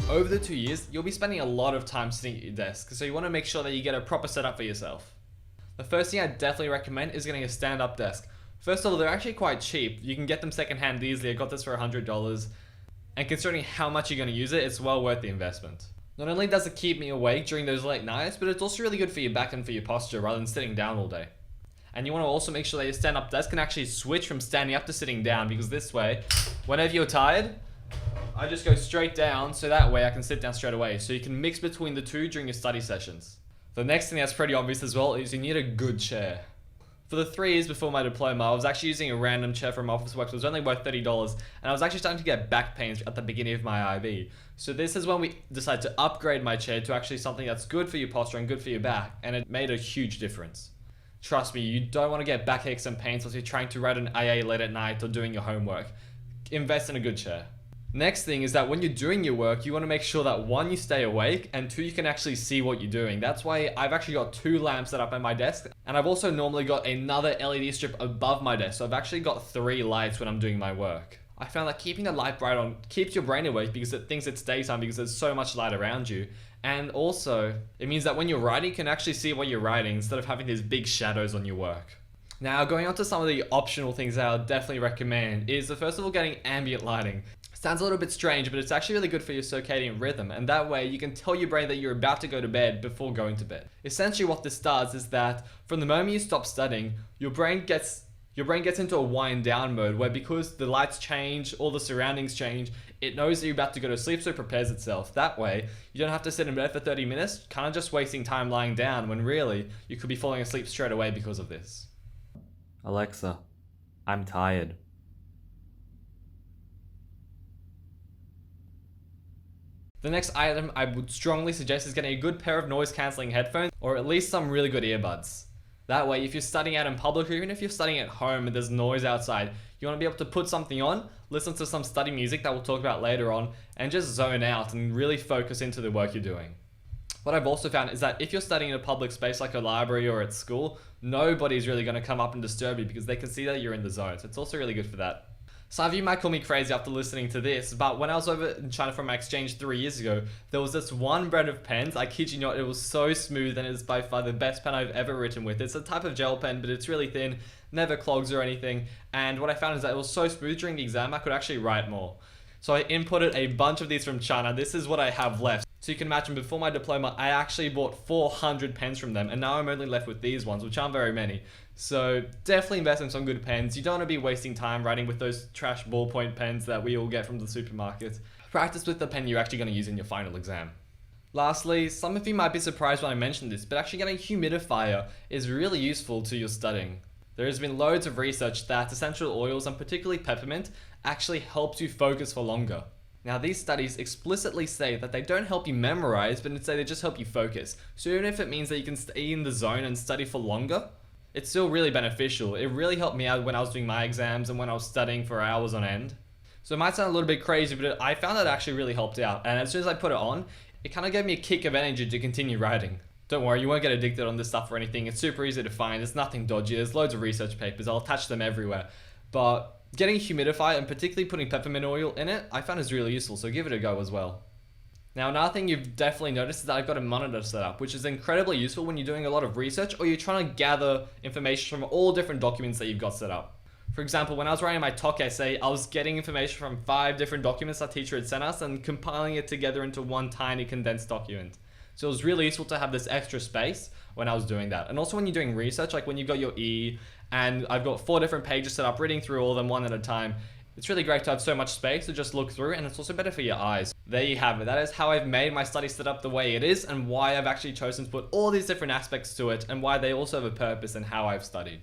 Over the 2 years, you'll be spending a lot of time sitting at your desk, so you want to make sure that you get a proper setup for yourself. The first thing I definitely recommend is getting a stand-up desk. First of all, they're actually quite cheap. You can get them secondhand easily. I got this for $100. And considering how much you're going to use it, it's well worth the investment. Not only does it keep me awake during those late nights, but it's also really good for your back and for your posture rather than sitting down all day. And you want to also make sure that your stand-up desk can actually switch from standing up to sitting down, because this way, whenever you're tired, I just go straight down, so that way I can sit down straight away. So you can mix between the two during your study sessions. The next thing that's pretty obvious as well is you need a good chair. For the 3 years before my diploma, I was actually using a random chair from Officeworks. It was only worth $30, and I was actually starting to get back pains at the beginning of my IB. So this is when we decided to upgrade my chair to actually something that's good for your posture and good for your back, and it made a huge difference. Trust me, you don't want to get backaches and pains while you're trying to write an AA late at night or doing your homework. Invest in a good chair. Next thing is that when you're doing your work, you want to make sure that 1, you stay awake, and 2, you can actually see what you're doing. That's why I've actually got 2 lamps set up at my desk, and I've also normally got another LED strip above my desk, so I've actually got 3 lights when I'm doing my work. I found that keeping the light bright on keeps your brain awake because it thinks it's daytime because there's so much light around you. And also, it means that when you're writing, you can actually see what you're writing instead of having these big shadows on your work. Now, going on to some of the optional things that I would definitely recommend is, first of all, getting ambient lighting. Sounds a little bit strange, but it's actually really good for your circadian rhythm, and that way you can tell your brain that you're about to go to bed before going to bed. Essentially what this does is that from the moment you stop studying, your brain gets into a wind down mode where, because the lights change, all the surroundings change, it knows that you're about to go to sleep, so it prepares itself. That way, you don't have to sit in bed for 30 minutes, kind of just wasting time lying down, when really, you could be falling asleep straight away because of this. Alexa, I'm tired. The next item I would strongly suggest is getting a good pair of noise cancelling headphones, or at least some really good earbuds. That way, if you're studying out in public, or even if you're studying at home and there's noise outside, you want to be able to put something on, listen to some study music that we'll talk about later on, and just zone out and really focus into the work you're doing. What I've also found is that if you're studying in a public space like a library or at school, nobody's really going to come up and disturb you because they can see that you're in the zone. So it's also really good for that. Some of you might call me crazy after listening to this, but when I was over in China for my exchange 3 years ago, there was this one brand of pens. I kid you not, it was so smooth, and it's by far the best pen I've ever written with. It's a type of gel pen, but it's really thin, never clogs or anything. And what I found is that it was so smooth during the exam, I could actually write more. So I imported a bunch of these from China. This is what I have left. So you can imagine, before my diploma, I actually bought 400 pens from them, and now I'm only left with these ones, which aren't very many. So definitely invest in some good pens. You don't want to be wasting time writing with those trash ballpoint pens that we all get from the supermarket. Practice with the pen you're actually going to use in your final exam. Lastly, some of you might be surprised when I mention this, but actually getting a humidifier is really useful to your studying. There has been loads of research that essential oils, and particularly peppermint, actually helps you focus for longer. Now, these studies explicitly say that they don't help you memorize, but instead they just help you focus. So even if it means that you can stay in the zone and study for longer, it's still really beneficial. It really helped me out when I was doing my exams and when I was studying for hours on end. So it might sound a little bit crazy, but I found that it actually really helped out. And as soon as I put it on, it kind of gave me a kick of energy to continue writing. Don't worry, you won't get addicted on this stuff or anything. It's super easy to find. It's nothing dodgy. There's loads of research papers. I'll attach them everywhere. But getting a humidifier, and particularly putting peppermint oil in it, I found is really useful, so give it a go as well. Now, another thing you've definitely noticed is that I've got a monitor set up, which is incredibly useful when you're doing a lot of research or you're trying to gather information from all different documents that you've got set up. For example, when I was writing my talk essay, I was getting information from 5 different documents our teacher had sent us and compiling it together into one tiny condensed document. So it was really useful to have this extra space when I was doing that. And also when you're doing research, like when you've got your E, and I've got 4 different pages set up, reading through all of them one at a time, it's really great to have so much space to just look through, and it's also better for your eyes. There you have it. That is how I've made my study setup the way it is, and why I've actually chosen to put all these different aspects to it, and why they also have a purpose in how I've studied.